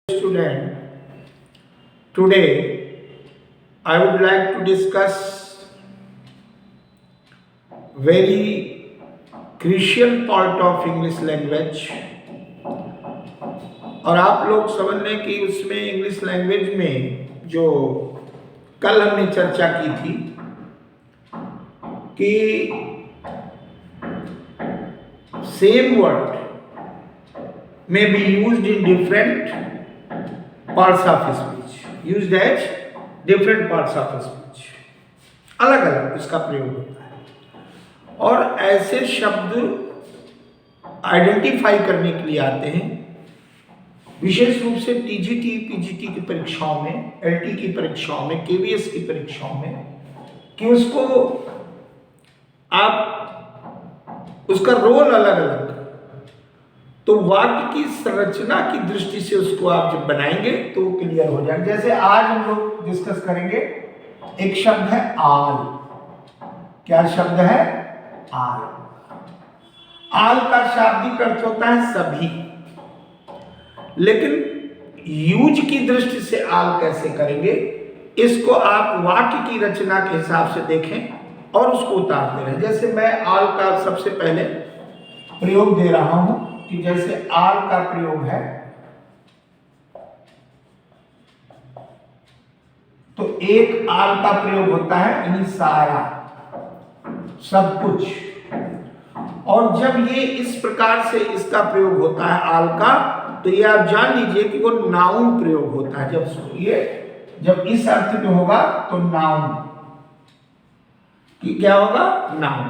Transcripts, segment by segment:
Student, today I would like to discuss very crucial part of English language। और आप लोग समझ लें कि उसमें इंग्लिश लैंग्वेज में जो कल हमने चर्चा की थी कि same word may be used in different parts of speech, used as different parts of speech, अलग अलग इसका प्रयोग होता है। और ऐसे शब्द आइडेंटिफाई करने के लिए आते हैं विशेष रूप से टीजीटी पीजीटी की परीक्षाओं में, एलटी की परीक्षाओं में, केवीएस की परीक्षाओं में, कि उसको आप उसका रोल अलग अलग, तो वाक्य की संरचना की दृष्टि से उसको आप जब बनाएंगे तो वो क्लियर हो जाएगा। जैसे आज हम लोग डिस्कस करेंगे, एक शब्द है आल। क्या शब्द है? आल। आल का शाब्दिक अर्थ होता है सभी, लेकिन यूज की दृष्टि से आल कैसे करेंगे, इसको आप वाक्य की रचना के हिसाब से देखें और उसको उतारते रहें। जैसे मैं आल का सबसे पहले प्रयोग दे रहा हूं कि जैसे आल का प्रयोग है तो एक आल का प्रयोग होता है यानी सारा, सब कुछ। और जब ये इस प्रकार से इसका प्रयोग होता है आल का, तो ये आप जान लीजिए कि वो नाउन प्रयोग होता है। जब इस अर्थ में होगा तो नाउन कि क्या होगा? नाउन।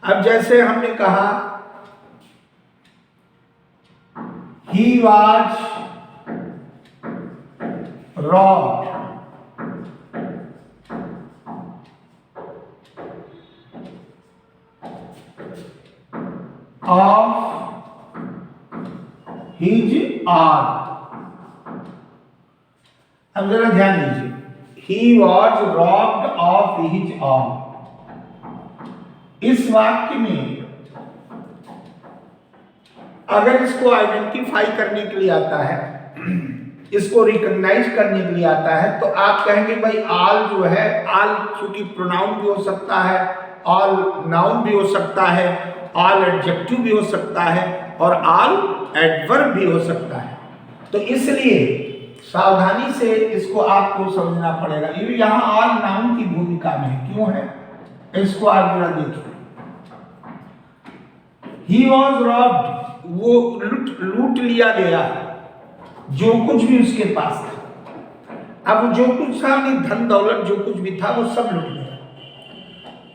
अब जैसे हमने कहा he was robbed of his arm। अब जरा ध्यान दीजिए, he was robbed of his arm। इस वाक्य में अगर इसको आइडेंटिफाई करने के लिए आता है, इसको रिकॉग्नाइज करने के लिए आता है, तो आप कहेंगे भाई आल जो है, आल चूंकि प्रोनाउन भी हो सकता है, आल नाउन भी हो सकता है, आल एडजेक्टिव भी हो सकता है और आल एडवर्ब भी हो सकता है। तो इसलिए सावधानी से इसको आपको समझना पड़ेगा। ये यहाँ आल नाउन की भूमिका में है। क्यों है? इसको आप जरा देखिए। He was robbed, वो लूट लिया गया जो कुछ भी उसके पास था। अब जो कुछ था, धन दौलत जो कुछ भी था वो सब लूट गया।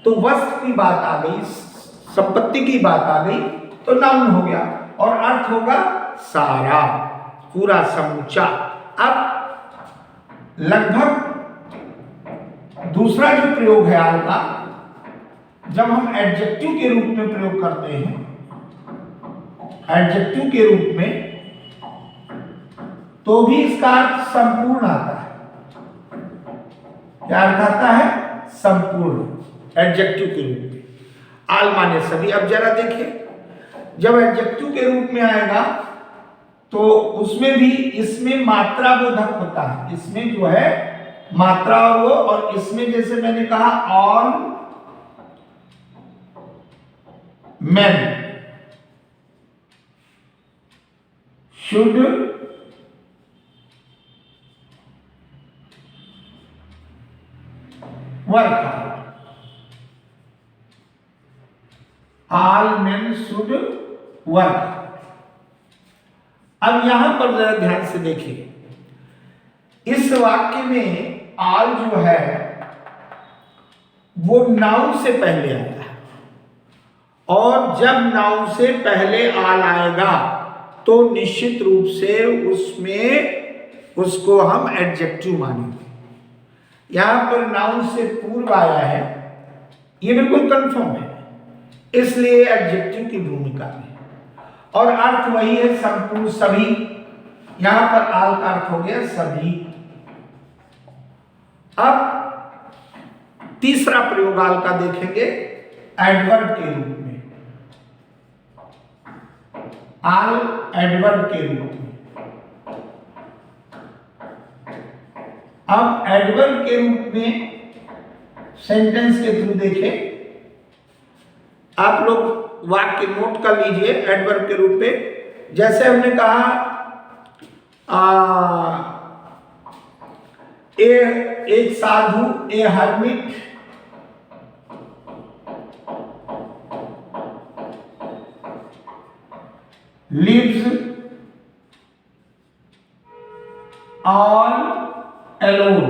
तो वस्तु की बात आ गई, संपत्ति की बात आ गई, तो नाउन हो गया और अर्थ होगा सारा, पूरा, समूचा। अब लगभग दूसरा जो प्रयोग है आल का, जब हम एडजेक्टिव के रूप में प्रयोग करते हैं, एडजेक्टिव के रूप में, तो भी इसका अर्थ संपूर्ण आता है। क्या अर्थ आता है? संपूर्ण, एडजेक्टिव के रूप में। आल माने सभी। अब जरा देखिए, जब एडजेक्टिव के रूप में आएगा तो उसमें भी, इसमें मात्रा बोधक होता है। इसमें जो है मात्रा और इसमें जैसे मैंने कहा all men should work hard। All men should work। अब यहां पर जरा ध्यान से देखिए, इस वाक्य में आल जो है वो नाउन से पहले आता है, और जब नाउन से पहले आल आएगा तो निश्चित रूप से उसमें उसको हम एडजेक्टिव मानेंगे। यहां पर नाउन से पूर्व आया है, ये बिल्कुल कंफर्म है, इसलिए एडजेक्टिव की भूमिका में। और अर्थ वही है, संपूर्ण, सभी। यहां पर आल का अर्थ हो गया सभी। अब तीसरा प्रयोग आल का देखेंगे एडवर्ब के रूप में। आल एडवर्ब के रूप में। अब एडवर्ब के रूप में सेंटेंस के थ्रू देखें, आप लोग वाक्य नोट कर लीजिए एडवर्ब के रूप में। जैसे हमने कहा एक साधु, ए हर्मिट, लिव्स ऑल एलोन।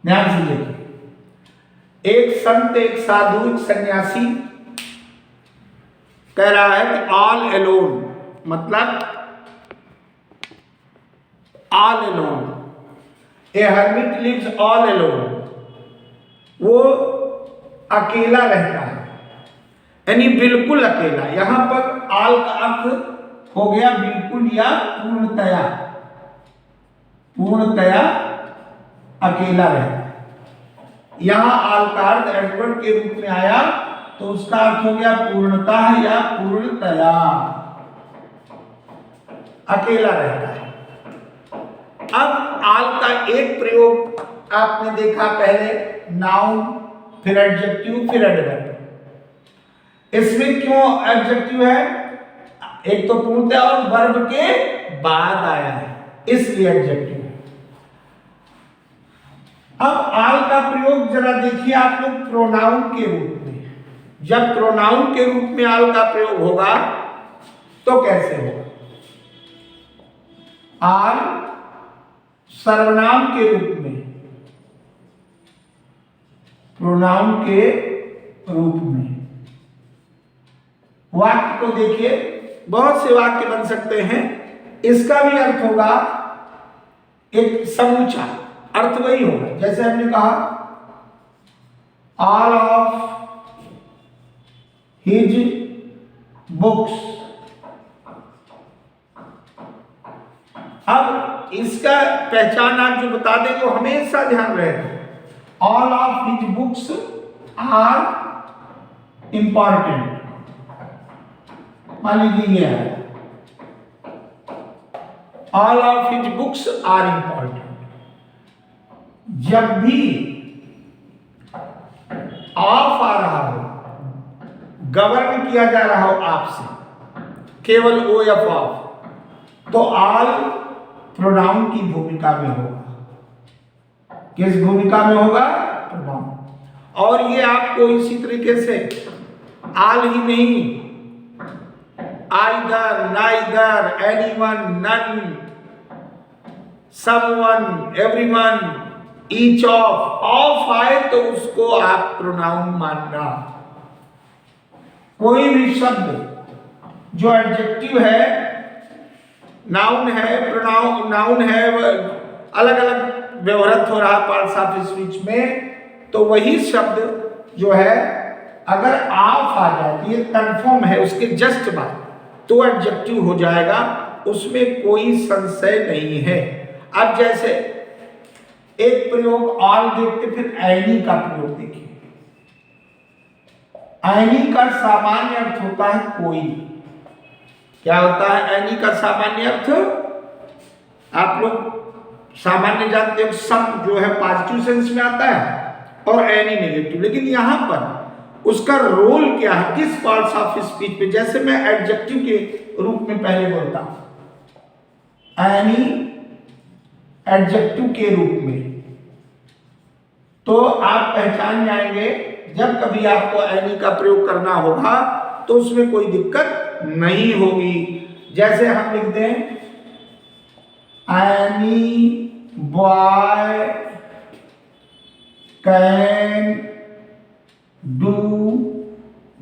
ध्यान से देखिए, एक संत, एक साधु, एक सन्यासी कह रहा है कि ऑल एलोन, मतलब ऑल एलोन। ए हर्मिट लिव्स ऑल एलोन, वो अकेला रहता है, यानी बिल्कुल अकेला। यहां पर ऑल का अर्थ हो गया बिल्कुल या पूर्णतया, पूर्णतया अकेला रहता है। यहां ऑल का अर्थ एडवर्ब के रूप में आया तो उसका अर्थ हो गया पूर्णतः या पूर्णतया अकेला रहता है। अब ऑल का एक प्रयोग आपने देखा पहले, नाउन, फिर एडजेक्टिव, फिर एडवर्ब। इसमें क्यों एडजेक्टिव है? एक तो पूर्णतः और वर्ब के बाद आया है, इसलिए एडजेक्टिव है। अब ऑल का प्रयोग जरा देखिए आप लोग प्रोनाउन के रूप में। जब प्रोनाउन के रूप में ऑल का प्रयोग होगा तो कैसे होगा? ऑल सर्वनाम के रूप में, प्रोनाउन के रूप में। वाक्य को देखिए, बहुत से वाक्य बन सकते हैं। इसका भी अर्थ होगा एक समूचा, अर्थ वही होगा। जैसे हमने कहा ऑल ऑफ हिज बुक्स। अब इसका पहचान आप जो बता देंगे वो हमेशा ध्यान रहेगा। All of his books are important, मान लीजिए ये है, all of his books are important. जब भी ऑफ आ रहा हो, गवर्न किया जा रहा हो आपसे, केवल ओ एफ ऑफ, तो ऑल प्रोनाउन की भूमिका में होगा। किस भूमिका में होगा? प्रोनाउन। और ये आपको इसी तरीके से ऑल ही नहीं, either, neither, anyone, none, someone, everyone, each of आए तो उसको आप प्रोनाउन मानना। कोई भी शब्द जो एडजेक्टिव है, नाउन है, प्रोनाउन नाउन है, अलग अलग व्यवहार हो रहा पार्ट्स ऑफ स्पीच में, तो वही शब्द जो है अगर ऑफ आ जाए तो ये कंफर्म है उसके जस्ट बाद, तो एडजेक्टिव हो जाएगा, उसमें कोई संशय नहीं है। अब जैसे एक प्रयोग ऑल देखते, फिर एनी का प्रयोग देखिए। एनी का सामान्य अर्थ होता है कोई। क्या होता है एनी का सामान्य अर्थ? आप लोग सामान्य जानते हो, सम जो है पॉजिटिव सेंस में आता है और एनी नेगेटिव। लेकिन यहां पर उसका रोल क्या है, किस पार्ट्स ऑफ स्पीच में? जैसे मैं एडजेक्टिव के रूप में पहले बोलता हूं, एनी एडजेक्टिव के रूप में, तो आप पहचान जाएंगे जब कभी आपको एनी का प्रयोग करना होगा तो उसमें कोई दिक्कत नहीं होगी। जैसे हम लिख दें any boy can do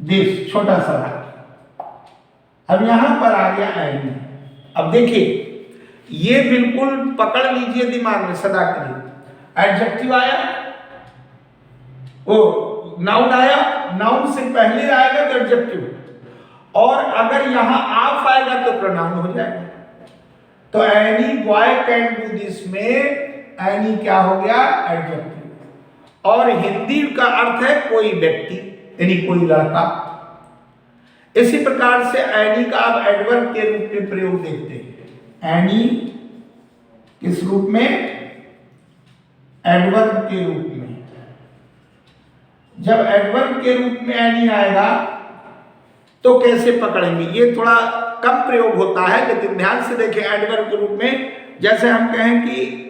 this, छोटा सा। अब यहां पर आ गया एनी। अब देखिए, ये बिल्कुल पकड़ लीजिए दिमाग में सदा के लिए। एडजेक्टिव आया, ओ नाउन आया, नाउन से पहले आएगा तो एडजेक्टिव, और अगर यहां ऑफ आएगा तो प्रोनाउन हो जाएगा। तो any boy can do this में एनी क्या हो गया? एडजेक्टिव। और हिंदी का अर्थ है कोई व्यक्ति, यानी कोई लड़का। इसी प्रकार से एनी का आप एडवर्ब के रूप में प्रयोग देखते हैं। एनी किस रूप में? एडवर्ब के रूप में। जब एडवर्ब के रूप में एनी आएगा तो कैसे पकड़ेंगे? ये थोड़ा कम प्रयोग होता है, लेकिन ध्यान से देखें। एडवर्ब के रूप में जैसे हम कहें कि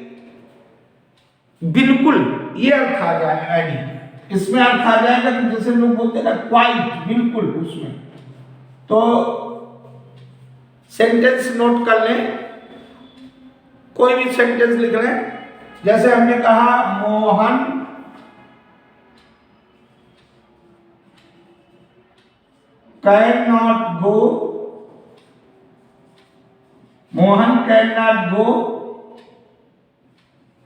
बिल्कुल, ये अर्थ आ जाए एनी, इसमें अर्थ आ जाएगा कि जैसे लोग बोलते हैं ना क्वाइट, बिल्कुल, उसमें। तो सेंटेंस नोट कर लें, कोई भी सेंटेंस लिख लें। जैसे हमने कहा Mohan can not go, Mohan can not go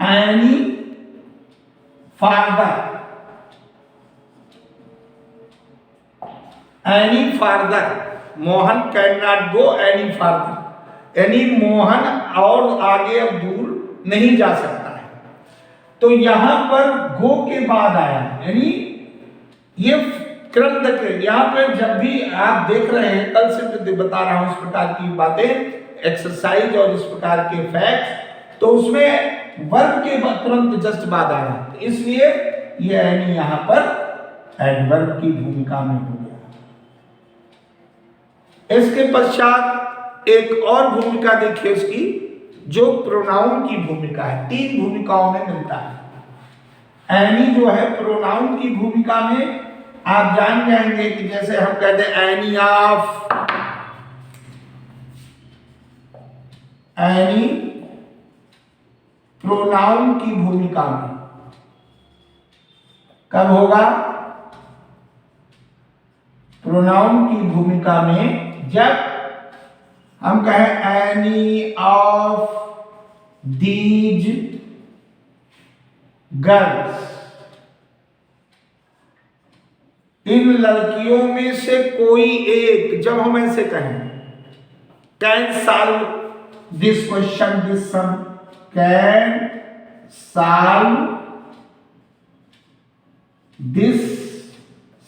any farther, any farther. Mohan can not go any farther, यानी मोहन और आगे अब दूर नहीं जा सकता है। तो यहां पर गो के बाद आया, यानी ये क्रम देखें। यहां पर जब भी आप देख रहे हैं, कल से बता रहा हूं इस प्रकार की बातें, एक्सरसाइज और इस प्रकार के फैक्ट्स, तो उसमें वर्ब के तुरंत जस्ट बाद आया, इसलिए ये एनी यहां पर एडवर्ब की भूमिका में हो गया। इसके पश्चात एक और भूमिका देखिए उसकी, जो प्रोनाउन की भूमिका है। 3 भूमिकाओं में मिलता है एनी जो है। प्रोनाउन की भूमिका में आप जान जाएंगे कि जैसे हम कहते हैं एनी ऑफ, एनी प्रोनाउन की भूमिका में कब होगा? प्रोनाउन की भूमिका में जब हम कहें एनी ऑफ दीज गर्ल्स, इन लड़कियों में से कोई एक, जब हम ऐसे कहें can solve this question, this sum, can solve this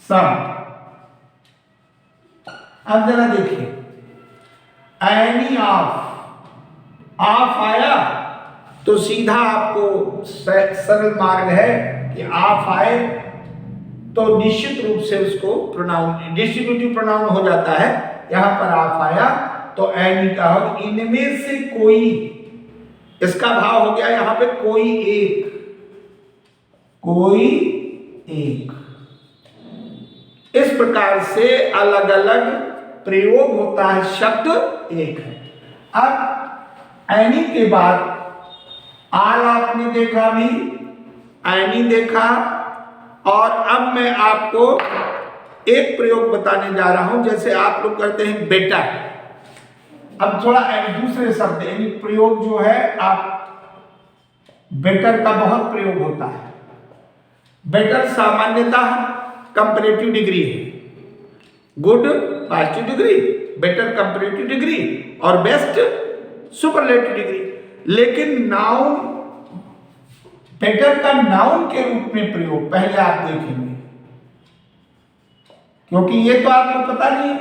sum. अब जरा देखिए, एनी ऑफ, ऑफ आया तो सीधा आपको सरल मार्ग है कि ऑफ आए तो निश्चित रूप से उसको प्रोनाउन, डिस्ट्रीब्यूटिव प्रोनाउन हो जाता है। यहां पर ऑफ आया तो एनी का हो, इनमें से कोई, इसका भाव हो गया यहां पे कोई एक, कोई एक। इस प्रकार से अलग अलग प्रयोग होता है, शब्द एक है। अब एनी के बाद आल आपने देखा भी, एनी देखा, और अब मैं आपको एक प्रयोग बताने जा रहा हूं। जैसे आप लोग करते हैं बेटर, अब थोड़ा दूसरे शब्द, यानी प्रयोग जो है, आप बेटर का बहुत प्रयोग होता है। बेटर सामान्यतः कंपैरेटिव डिग्री है, good positive degree, better comparative degree, और बेस्ट सुपरलेटिव डिग्री। लेकिन नाउन, बेटर का नाउन के रूप में प्रयोग पहले आप देखेंगे, क्योंकि ये तो आपको पता नहीं है।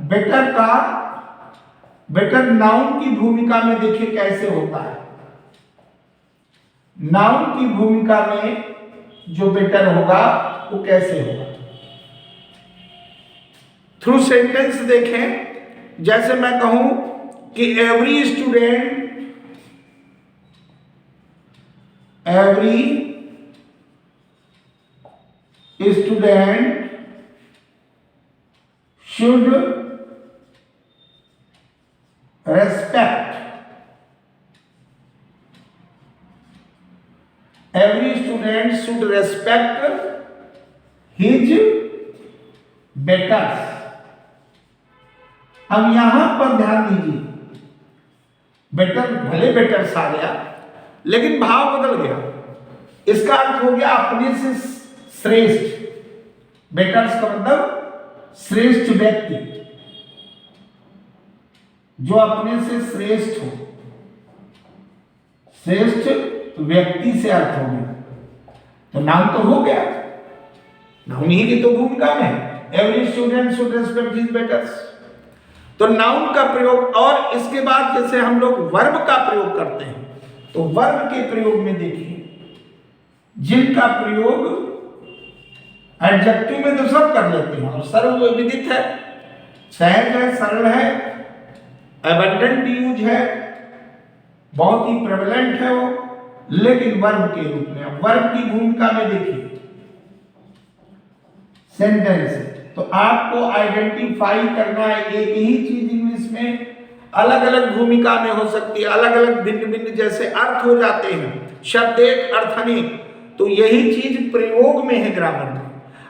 बेटर का, बेटर नाउन की भूमिका में देखिए कैसे होता है। नाउन की भूमिका में जो बेटर होगा वो कैसे होगा? थ्रू सेंटेंस देखें। जैसे मैं कहूं कि every student, every student should respect, every student should respect his बेटर्स। अब यहां पर ध्यान दीजिए, बेटर, भले बेटर्स आ गया लेकिन भाव बदल गया। इसका अर्थ हो गया अपने से श्रेष्ठ। बेटर्स का मतलब श्रेष्ठ व्यक्ति, जो अपने से श्रेष्ठ हो, श्रेष्ठ व्यक्ति से अर्थ हो गया। तो नाम तो हो गया, नाउन ही की तो भूमिका में। Every student should respect his बेटर्स। तो नाउन का प्रयोग, और इसके बाद जैसे हम लोग वर्ब का प्रयोग करते हैं, तो वर्ब के प्रयोग में देखिए, जिनका प्रयोग एडजेक्टिव में तो सब कर लेते हैं और सर्वविदित है, सहज है, सरल है, एबंडेंट यूज है, बहुत ही प्रेवलेंट है वो, लेकिन वर्ब के रूप में। वर्ब की भूमिका में देखिए सेंटेंस, तो आपको आइडेंटिफाई करना है। एक ही चीज इंग्लिश में अलग अलग भूमिका में हो सकती है, अलग अलग भिन्न भिन्न जैसे अर्थ हो जाते हैं, शब्द एक अर्थ अनेक, तो यही चीज प्रयोग में है ग्रामर में।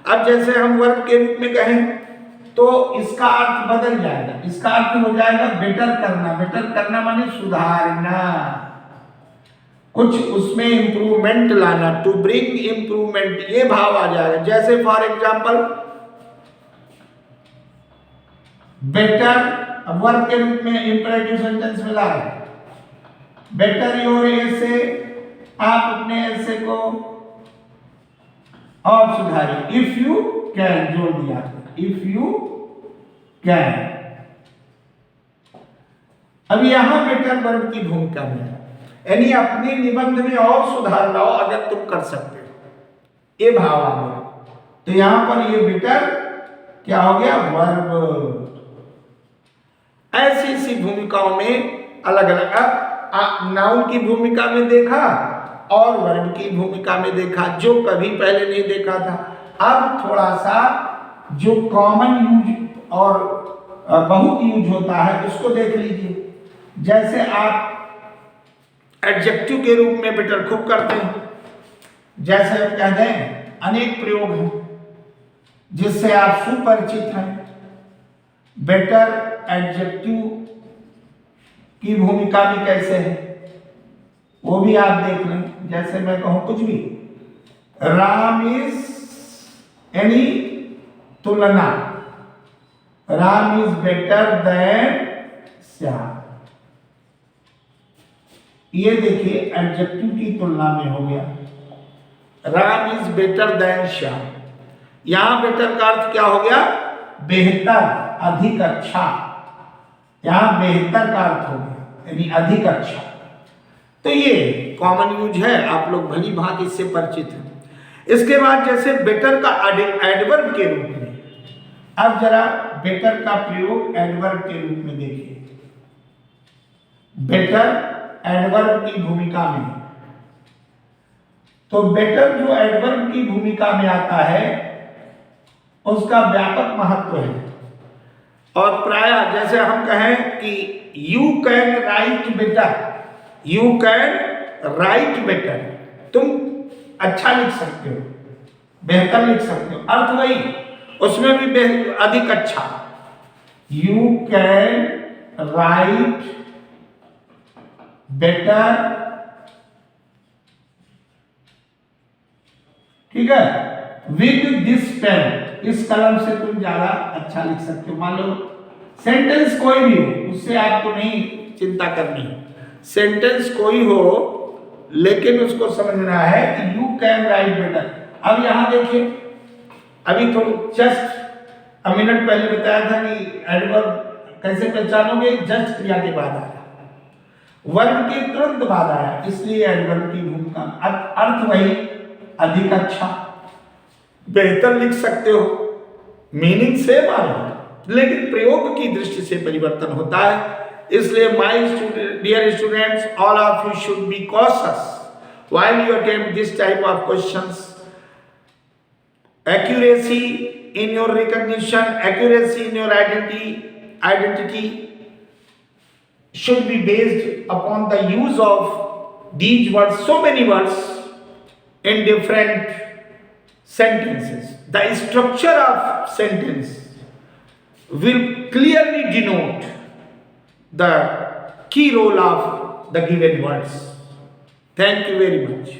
अब जैसे हम वर्ब के रूप में कहें तो इसका अर्थ बदल जाएगा, इसका अर्थ हो जाएगा बेटर करना। बेटर करना माने सुधारना, कुछ उसमें इंप्रूवमेंट लाना, टू ब्रिंग इंप्रूवमेंट, ये भाव आ जाएगा। जैसे फॉर एग्जांपल बेटर, अब वर्ब के रूप में इंपरेटिव सेंटेंस में ला रहे हैं, बेटर योर एसे, आप अपने एसे को और सुधारिए। इफ यू कैन, जोड़ दिया, इफ यू कैन। अब यहां बेटर वर्ब की भूमिका में है, यानी अपने निबंध में और सुधार लाओ अगर तुम कर सकते हो, ये भाव आ गया। तो यहां पर ये बेटर क्या हो गया, वर्ब। ऐसी सी भूमिकाओं में अलग अलग, नाउन की भूमिका में देखा और वर्ब की भूमिका में देखा, जो कभी पहले नहीं देखा था। अब थोड़ा सा जो कॉमन यूज और बहुत यूज होता है उसको देख लीजिए। जैसे आप एडजेक्टिव के रूप में बेटर खूब करते हैं, जैसे आप कहते हैं अनेक प्रयोग हैं जिससे आप सुपरिचित हैं। बेटर एडजेक्टिव की भूमिका भी कैसे है वो भी आप देख लें। जैसे मैं कहूं कुछ भी, राम इज, यानी तुलना, Ram is better than Shyam, ये देखिए एडजेक्टिव की तुलना में हो गया, Ram is better than Shyam. यहां बेटर का अर्थ क्या हो गया, बेहतर, अधिक अच्छा। यहां बेहतर का अर्थ हो गया यानी अधिक अच्छा। तो ये कॉमन यूज है, आप लोग भली भांति इससे परिचित हैं। इसके बाद जैसे बेटर का एडवर्ब के रूप में, अब जरा बेटर का प्रयोग एडवर्ब के रूप में देखिए। बेटर एडवर्ब की भूमिका में, तो बेटर जो एडवर्ब की भूमिका में आता है उसका व्यापक महत्व है। और प्रायः जैसे हम कहें कि you can write better, you can write better, तुम अच्छा लिख सकते हो, बेहतर लिख सकते हो, अर्थ वही, उसमें भी अधिक अच्छा। यू कैन राइट बेटर, ठीक है, विद दिस पेन, इस कलम से तुम ज्यादा अच्छा लिख सकते हो। मान लो सेंटेंस कोई भी हो, उससे आपको नहीं चिंता करनी है, सेंटेंस कोई हो लेकिन उसको समझना है कि यू कैन राइट बेटर। अब यहां देखिए, अभी तो जस्ट मिनट पहले बताया था कि एडवर्ब कैसे पहचानोगे, जस्ट क्रिया के बाद आया, वर्ब के तुरंत बाद आया, इसलिए एडवर्ब की भूमिका, अर्थ वही, अधिक अच्छा, बेहतर लिख सकते हो, मीनिंग सेम आ रहा है लेकिन प्रयोग की दृष्टि से परिवर्तन होता है। इसलिए my dear students, all of you should be cautious while you attempt this type of questions. Accuracy in your recognition, accuracy in your identity should be based upon the use of these words, so many words in different sentences. The structure of sentence will clearly denote the key role of the given words. Thank you very much.